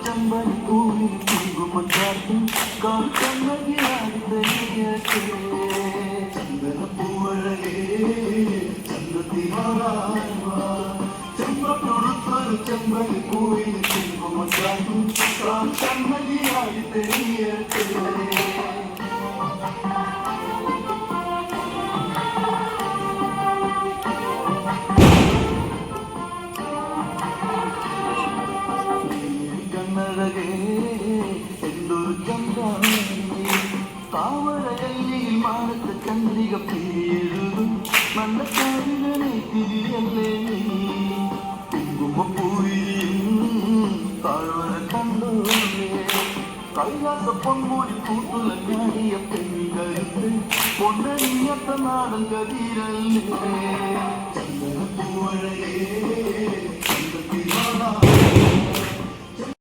ചമ്പൻ പൂവിൽ കുങ്കുമക്കാറ്റും കാൽക്കണ്ണകിയാടിത്തരിയട്ടെ ചന്ദനപ്പൂവഴകേ ചന്ദ്രത്തിനാറാ ചെമ്പൊടുത്തൊരു ചെമ്പൻ പൂവിൽ കുങ്കുമക്കാറ്റും കാൽക്കണ്ണകിയാടിത്തരിയട്ടെ എന്തൊരു ചന്ദ്രൻ താവരയിൽ മാനത്ത് ചന്ദ്രിക പേരെഴുതും നല്ല കാവിലെ തിരിയല്ലേ നീ കുങ്കുമപ്പൂരിയും താഴ്വര കണ്ടോലേ കൈലാസ പൊന്മൂടി കൂട്ടുലഞ്ഞാടിയ പെൺകരുത്ത് പൊന്നണിയത്ത നാടൻ കതിരല്ലേ